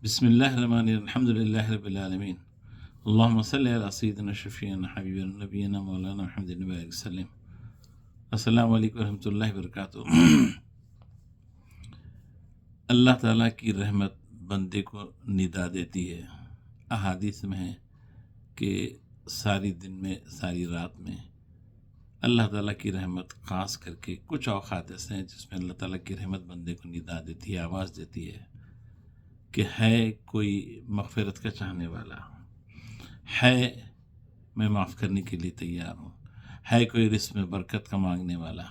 بسم اللہ الرحمن الرحیم الحمد للہ رب العالمین اللہم صلی علی سیدنا شفیعنا حبیبنا نبینا مولانا محمد نبی وسلم۔ السلام علیکم ورحمۃ اللہ وبرکاتہ۔ اللہ تعالیٰ کی رحمت بندے کو ندا دیتی ہے۔ احادیث میں ہے کہ ساری دن میں ساری رات میں اللہ تعالیٰ کی رحمت خاص کر کے کچھ اوقات ایسے ہیں جس میں اللہ تعالیٰ کی رحمت بندے کو ندا دیتی ہے، آواز دیتی ہے کہ ہے کوئی مغفرت کا چاہنے والا، ہے میں معاف کرنے کے لیے تیار ہوں، ہے کوئی رزق میں برکت کا مانگنے والا،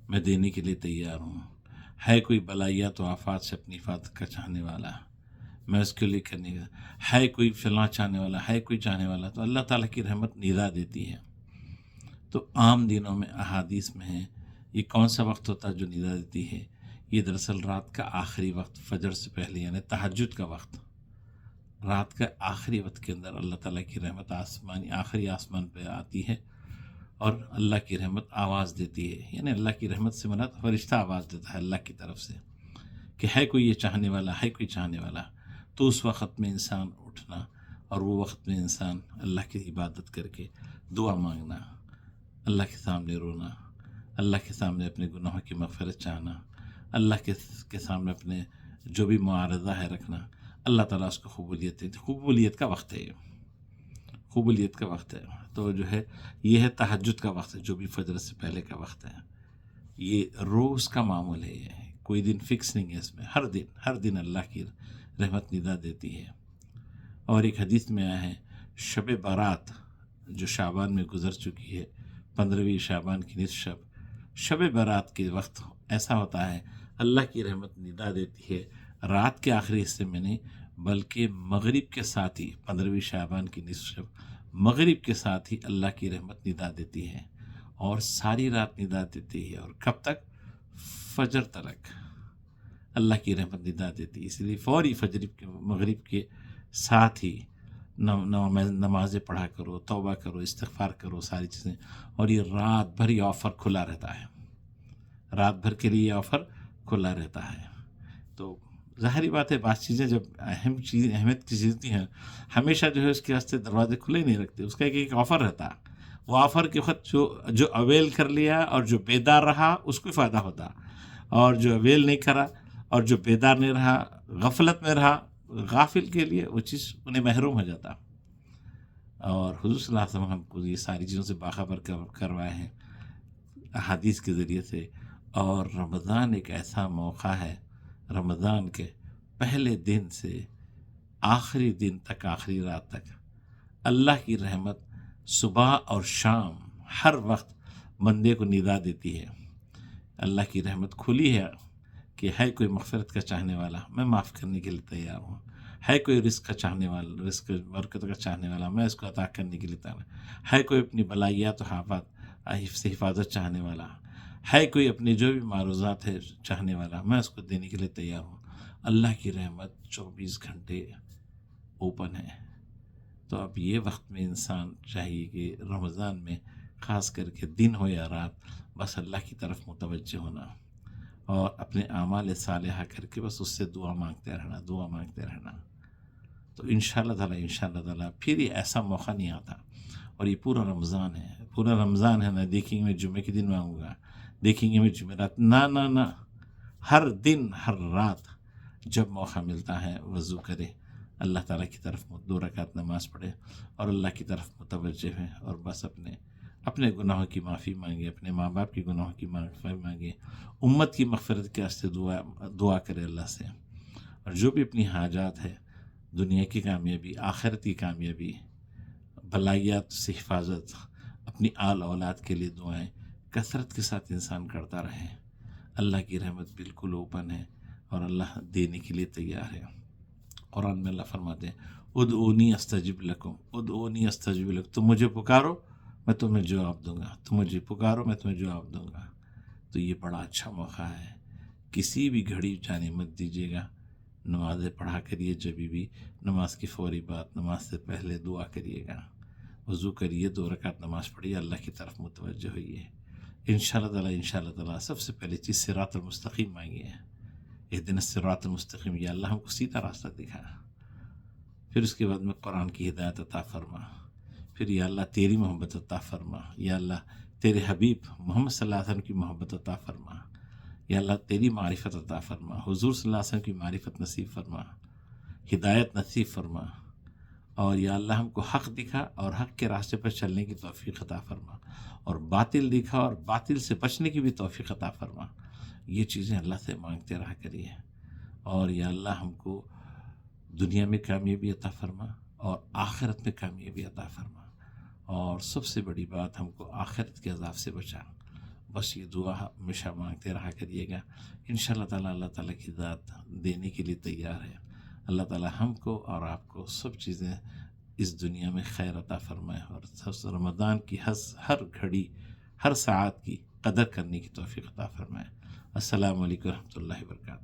میں دینے کے لیے تیار ہوں، ہے کوئی بلائیات و آفات سے اپنی حفاظت کا چاہنے والا، میں اس کے لیے کرنے کا، ہے کوئی فلاں چاہنے والا، ہے کوئی چاہنے والا، تو اللہ تعالیٰ کی رحمت ندا دیتی ہے۔ تو عام دنوں میں احادیث میں ہے یہ کون سا وقت ہوتا ہے جو ندا دیتی ہے؟ یہ دراصل رات کا آخری وقت، فجر سے پہلے یعنی تہجد کا وقت، رات کا آخری وقت کے اندر اللہ تعالیٰ کی رحمت آخری آسمان پہ آتی ہے اور اللہ کی رحمت آواز دیتی ہے۔ یعنی اللہ کی رحمت سے مراد فرشتہ آواز دیتا ہے اللہ کی طرف سے کہ ہے کوئی یہ چاہنے والا، ہے کوئی چاہنے والا۔ تو اس وقت میں انسان اٹھنا اور وہ وقت میں انسان اللہ کی عبادت کر کے دعا مانگنا، اللہ کے سامنے رونا، اللہ کے سامنے اپنے گناہوں کی مغفرت چاہنا، اللہ کے سامنے اپنے جو بھی معارضہ ہے رکھنا، اللہ تعالیٰ اس کو قبولیت کا وقت ہے، قبولیت کا وقت ہے۔ تو جو ہے یہ ہے تہجد کا وقت ہے، جو بھی فجر سے پہلے کا وقت ہے۔ یہ روز کا معمول ہے، یہ کوئی دن فکس نہیں ہے اس میں، ہر دن اللہ کی رحمت ندا دیتی ہے۔ اور ایک حدیث میں آیا ہے شب برات جو شعبان میں گزر چکی ہے، 15ویں شعبان کی نصف شب برات کے وقت ایسا ہوتا ہے اللہ کی رحمت ندا دیتی ہے، رات کے آخری حصے میں نہیں بلکہ مغرب کے ساتھ ہی، 15ویں شعبان کی نصف مغرب کے ساتھ ہی اللہ کی رحمت ندا دیتی ہے اور ساری رات ندا دیتی ہے، اور کب تک؟ فجر تک اللہ کی رحمت ندا دیتی ہے۔ اس لیے فوری مغرب کے ساتھ ہی نمازیں پڑھا کرو، توبہ کرو، استغفار کرو، ساری چیزیں۔ اور یہ رات بھر یہ آفر کھلا رہتا ہے، رات بھر کے لیے یہ آفر کھلا رہتا ہے۔ تو ظاہری بات ہے بعض چیزیں جب اہمیت کی چیزیں ہیں ہمیشہ جو ہے اس کے واسطے دروازے کھلے نہیں رکھتے، اس کا ایک آفر رہتا ہے۔ وہ آفر کے وقت جو اویل کر لیا اور جو بیدار رہا اس کو فائدہ ہوتا، اور جو اویل نہیں کرا اور جو بیدار نہیں رہا، غفلت میں رہا، غافل کے لیے وہ چیز انہیں محروم ہو جاتا۔ اور حضور صلی اللہ علیہ وسلم ہم کو یہ ساری چیزوں سے باخبر کروائے ہیں احادیث کے ذریعے سے۔ اور رمضان ایک ایسا موقع ہے، رمضان کے پہلے دن سے آخری دن تک، آخری رات تک اللہ کی رحمت صبح اور شام ہر وقت بندے کو ندا دیتی ہے۔ اللہ کی رحمت کھلی ہے کہ ہے کوئی مغفرت کا چاہنے والا، میں معاف کرنے کے لیے تیار ہوں، ہے کوئی رزق کا چاہنے والا، رزق برکت کا چاہنے والا، میں اس کو عطا کرنے کے لیے تیار ہوں، ہے کوئی اپنی بلائیات و آفات سے حفاظت چاہنے والا، ہے کوئی اپنے جو بھی معروضات ہے چاہنے والا، میں اس کو دینے کے لیے تیار ہوں۔ اللہ کی رحمت 24 گھنٹے اوپن ہے۔ تو اب یہ وقت میں انسان چاہیے کہ رمضان میں خاص کر کے دن ہو یا رات بس اللہ کی طرف متوجہ ہونا اور اپنے اعمال صالحہ کر کے بس اس سے دعا مانگتے رہنا۔ تو انشاءاللہ تعالیٰ پھر یہ ایسا موقع نہیں آتا۔ اور یہ پورا رمضان ہے، نہ دیکھیں گے میں جمعے کے دن مانگوں گا، دیکھیں گے میں جمعرات، نہ، ہر دن ہر رات جب موقع ملتا ہے وضو کرے، اللہ تعالیٰ کی طرف 2 رکعت نماز پڑھے اور اللہ کی طرف متوجہ ہے، اور بس اپنے گناہوں کی معافی مانگے، اپنے ماں باپ کی گناہوں کی معافی مانگے، امت کی مغفرت کے واسطے دعا کرے اللہ سے، اور جو بھی اپنی حاجات ہے، دنیا کی کامیابی، آخرت کی کامیابی، بلائیات سے حفاظت، اپنی آل اولاد کے لیے دعائیں کثرت کے ساتھ انسان کرتا رہے۔ اللہ کی رحمت بالکل اوپن ہے اور اللہ دینے کے لیے تیار ہے۔ قرآن میں اللہ فرماتے ہیں ادعونی استجب لکم، ادعونی استجب لکم، تم مجھے پکارو میں تمہیں جواب دوں گا، تم مجھے پکارو میں تمہیں جواب دوں گا۔ تو یہ بڑا اچھا موقع ہے، کسی بھی گھڑی جانے مت دیجیے گا، نمازیں پڑھا کریے، جب بھی نماز کی فوری بات، نماز سے پہلے دعا کریے گا، وضو کریے، 2 رکعت نماز پڑھیے، اللہ کی طرف متوجہ ہوئیے۔ انشاءاللہ تعالیٰ سب سے پہلے چیز صراط المستقیم مانگیے، اہدنا الصراط المستقیم، یا اللہ ہم کو سیدھا راستہ دکھا۔ پھر اس کے بعد میں قرآن کی ہدایت عطا فرما، پھر یا اللہ تیری محبت عطا فرما، یا اللہ تیرے حبیب محمد صلی اللہ علیہ وسلم کی محبت عطا فرما، یا اللہ تیری معرفت عطا فرما، حضور صلی اللہ علیہ وسلم کی معرفت نصیب فرما، ہدایت نصیب فرما، اور یا اللہ ہم کو حق دکھا اور حق کے راستے پر چلنے کی توفیق عطا فرما، اور باطل دکھا اور باطل سے بچنے کی بھی توفیق عطا فرما۔ یہ چیزیں اللہ سے مانگتے رہا کریے، اور یا اللہ ہم کو دنیا میں کامیابی عطا فرما اور آخرت میں کامیابی عطا فرما، اور سب سے بڑی بات ہم کو آخرت کے عذاب سے بچا۔ بس یہ دعا ہمیشہ مانگتے رہا کریے گا، انشاءاللہ تعالیٰ اللہ تعالیٰ کی ذات دینے کے لیے تیار ہے۔ اللہ تعالیٰ ہم کو اور آپ کو سب چیزیں اس دنیا میں خیر عطا فرمائے، اور رمضان کی ہر گھڑی ہر ساعت کی قدر کرنے کی توفیق عطا فرمائے۔ السلام علیکم ورحمۃ اللہ وبرکاتہ۔